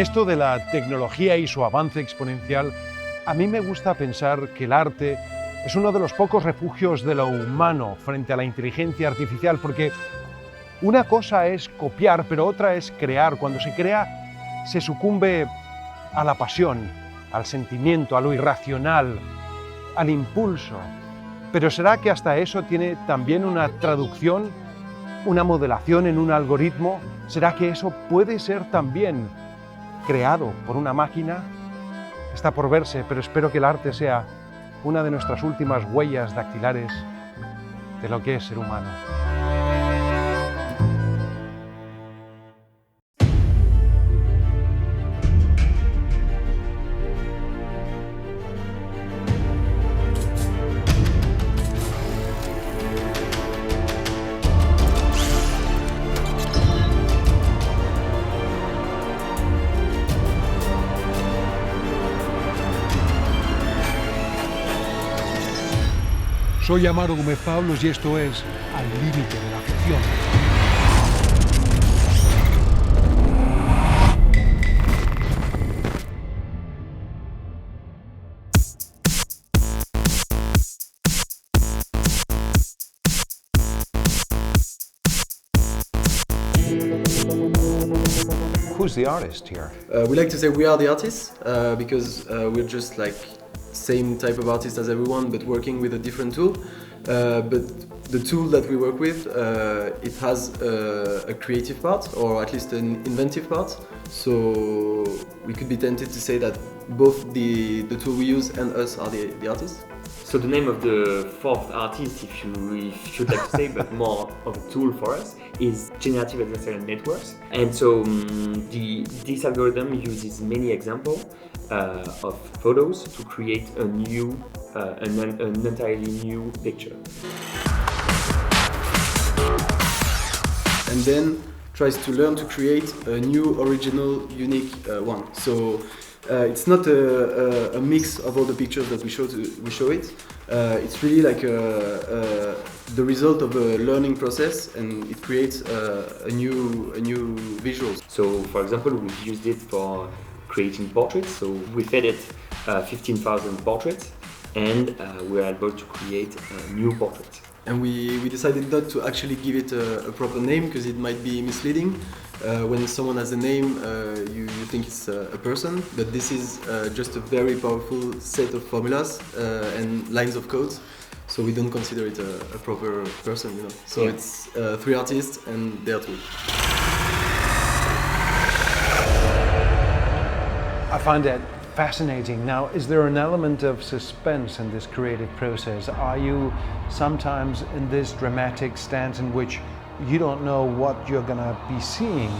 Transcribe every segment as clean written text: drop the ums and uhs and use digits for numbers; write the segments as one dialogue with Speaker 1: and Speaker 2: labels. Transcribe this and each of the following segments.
Speaker 1: esto de la tecnología y su avance exponencial, a mí me gusta pensar que el arte es uno de los pocos refugios de lo humano frente a la inteligencia artificial, porque una cosa es copiar, pero otra es crear. Cuando se crea, se sucumbe a la pasión, al sentimiento, a lo irracional, al impulso. Pero ¿será que hasta eso tiene también una traducción, una modelación en un algoritmo? ¿Será que eso puede ser también creado por una máquina? Está por verse, pero espero que el arte sea una de nuestras últimas huellas dactilares de lo que es ser humano. Soy Amaro Gómez Pablos y esto es Al Límite de la Ficción. Who's the artist here?
Speaker 2: We like to say we are the artists because we're just like same type of artist as everyone, but working with a different tool. But the tool that we work with, it has a creative part, or at least an inventive part. So we could be tempted to say that both the tool we use and us are the artists.
Speaker 3: So the name of the fourth artist, if you should like to say, but more of a tool for us, is generative adversarial networks. And so this algorithm uses many examples of photos to create a new, an entirely new picture.
Speaker 2: And then tries to learn to create a new, original, unique one. So it's not a mix of all the pictures that we show it. It's really like the result of a learning process, and it creates a new visuals.
Speaker 3: So, for example, we've used it for creating portraits. So we fed it 15,000 portraits, and we're able to create new portraits.
Speaker 2: And we decided not to actually give it a proper name because it might be misleading. When someone has a name, you think it's a person, but this is just a very powerful set of formulas and lines of codes. So we don't consider it a proper person, you know. So yeah. It's three artists and their tool.
Speaker 1: I find that fascinating. Now, is there an element of suspense in this creative process? Are you sometimes in this dramatic stance in which you don't know what you're gonna be seeing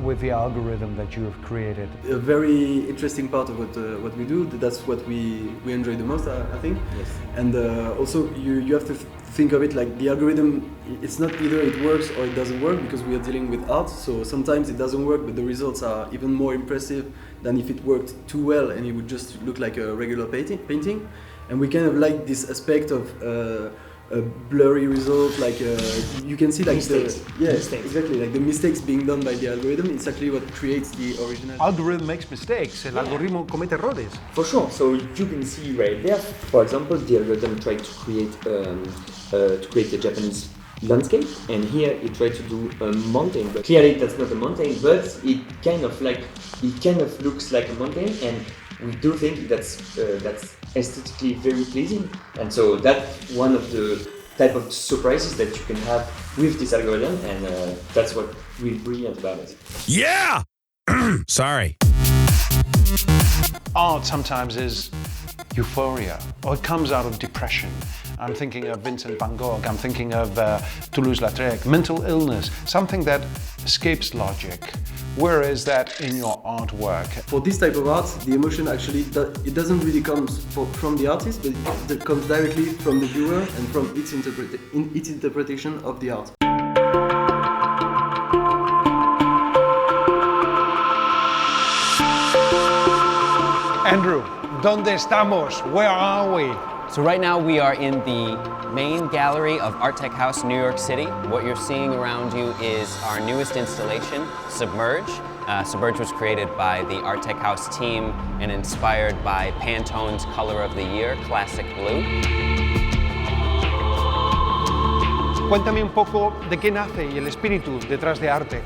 Speaker 1: with the algorithm that you have created?
Speaker 2: A very interesting part of what we do. That's what we enjoy the most, I think.
Speaker 3: Yes.
Speaker 2: And also you have to think of it like the algorithm. It's not either it works or it doesn't work, because we are dealing with art. So sometimes it doesn't work, but the results are even more impressive than if it worked too well and it would just look like a regular painting. And we kind of like this aspect of a blurry result, like you can see like
Speaker 3: mistakes.
Speaker 2: Exactly, like the mistakes being done by the algorithm. It's actually what creates the original.
Speaker 1: Algorithm makes mistakes. El algoritmo comete errores.
Speaker 3: For sure. So you can see right there, for example, the algorithm tried to create a Japanese landscape, and here it tried to do a mountain. But clearly that's not a mountain, but it kind of looks like a mountain, and we do think that's aesthetically very pleasing. And so that's one of the type of surprises that you can have with this algorithm, and that's what really brilliant about it.
Speaker 4: Yeah! Sorry.
Speaker 1: Art sometimes is euphoria, or it comes out of depression. I'm thinking of Vincent van Gogh, I'm thinking of Toulouse-Lautrec, mental illness, something that escapes logic. Where is that in your artwork?
Speaker 2: For this type of art, the emotion actually, it doesn't really come from the artist, but it comes directly from the viewer and from its interpretation of the art.
Speaker 1: Andrew, ¿dónde estamos? Where are we?
Speaker 5: So right now we are in the main gallery of Art Tech House, New York City. What you're seeing around you is our newest installation, Submerge. Suburge was created by the Art Tech House team and inspired by Pantone's color of the year, classic blue.
Speaker 1: Cuéntame un poco de qué nace y el espíritu detrás de Arte.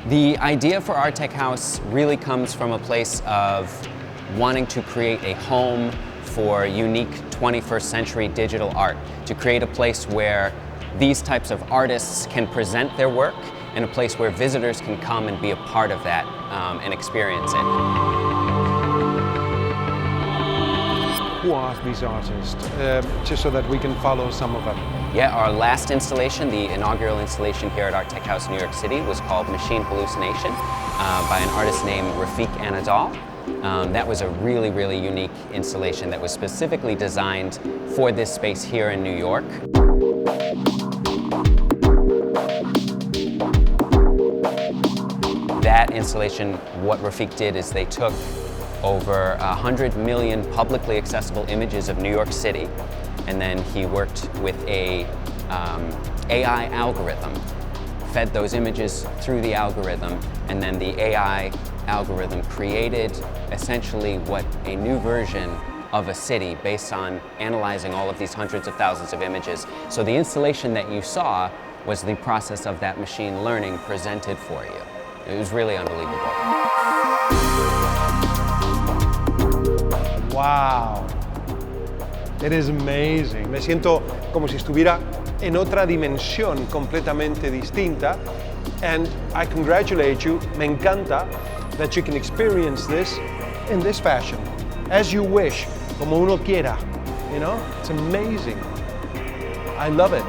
Speaker 5: The idea for Art Tech House really comes from a place of wanting to create a home for unique 21st century digital art, to create a place where these types of artists can present their work and a place where visitors can come and be a part of that and experience it.
Speaker 1: Who are these artists? Just so that we can follow some of them.
Speaker 5: Yeah, our last installation, the inaugural installation here at Art Tech House New York City, was called Machine Hallucination by an artist named Rafik Anadol. That was a really, really unique installation that was specifically designed for this space here in New York. That installation, what Rafik did is they took over 100 million publicly accessible images of New York City, and then he worked with a AI algorithm, fed those images through the algorithm, and then the AI algorithm created essentially what a new version of a city based on analyzing all of these hundreds of thousands of images. So the installation that you saw was the process of that machine learning presented for you. It was really unbelievable.
Speaker 1: Wow. It is amazing. Me siento como si estuviera en otra dimensión completamente distinta. And I congratulate you. Me encanta that you can experience this in this fashion, as you wish, como uno quiera. You know, it's amazing. I love it.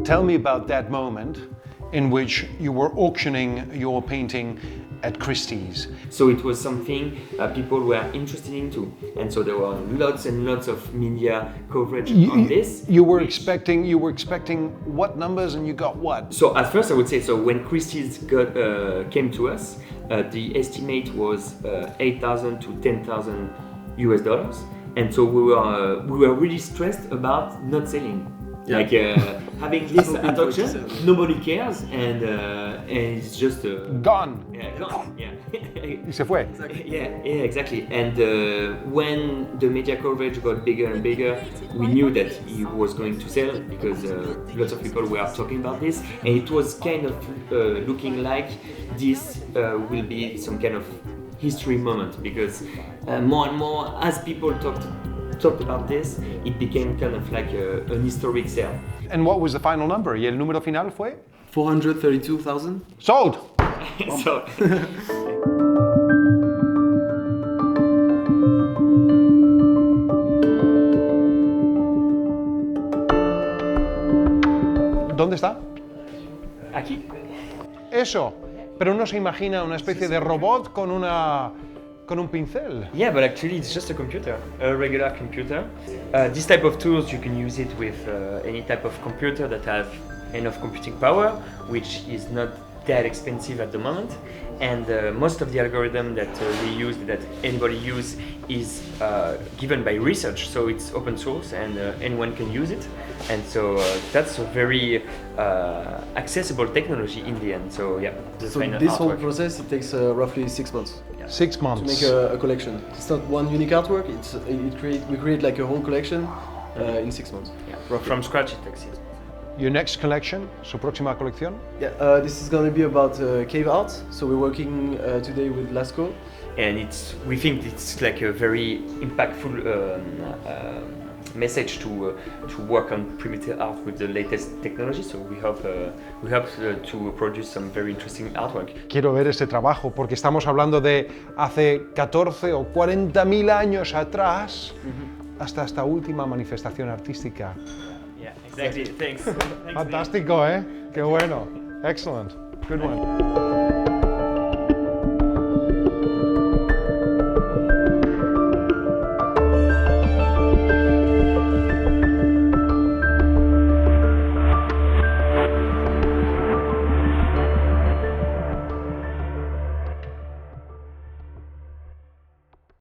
Speaker 1: Tell me about that moment in which you were auctioning your painting at Christie's.
Speaker 3: So it was something people were interested into, and so there were lots and lots of media coverage on this.
Speaker 1: You were expecting what numbers, and you got what?
Speaker 3: So at first I would say, so when Christie's came to us, the estimate was 8,000 to 10,000 US dollars, and so we were really stressed about not selling.
Speaker 2: Yeah.
Speaker 3: Like having this at auction, nobody cares, and it's just
Speaker 1: Gone.
Speaker 3: Yeah, gone. Yeah.
Speaker 1: Y se fue.
Speaker 3: Yeah, exactly. And when the media coverage got bigger and bigger, we knew that he was going to sell because lots of people were talking about this, and it was kind of looking like this will be some kind of history moment, because more and more as people talked about this, it became kind of like an historic sale.
Speaker 1: And what was the final number? Y el número final fue?
Speaker 2: 432,000.
Speaker 1: Sold.
Speaker 3: So,
Speaker 1: ¿Dónde está?
Speaker 3: aquí.
Speaker 1: Eso. Pero uno se imagina una especie de robot con un pincel.
Speaker 6: Yeah, but actually it's just a computer, a regular computer. This type of tools, you can use it with any type of computer that have enough computing power, which is not that expensive at the moment. And most of the algorithm that we use, that anybody use, is given by research, so it's open source and anyone can use it. And so that's a very accessible technology in the end. So yeah,
Speaker 2: So this whole process, it takes roughly 6 months.
Speaker 1: 6 months.
Speaker 2: To make a collection. It's not one unique artwork. We create like a whole collection in 6 months.
Speaker 6: Yeah.
Speaker 2: Roughly.
Speaker 6: From scratch it takes 6 months.
Speaker 1: Your next collection, su próxima colección.
Speaker 2: Yeah, this is going to be about cave art. So we're working today with Lascaux.
Speaker 6: And we think it's like a very impactful message to work on primitive art with the latest technology. So we hope to produce some very interesting artwork.
Speaker 1: Quiero ver ese trabajo porque estamos hablando de hace 14 o 40.000 años atrás hasta esta última manifestación artística.
Speaker 6: Yeah, exactly. Thanks.
Speaker 1: Fantástico, ¿eh? Qué bueno. Excellent. Good one.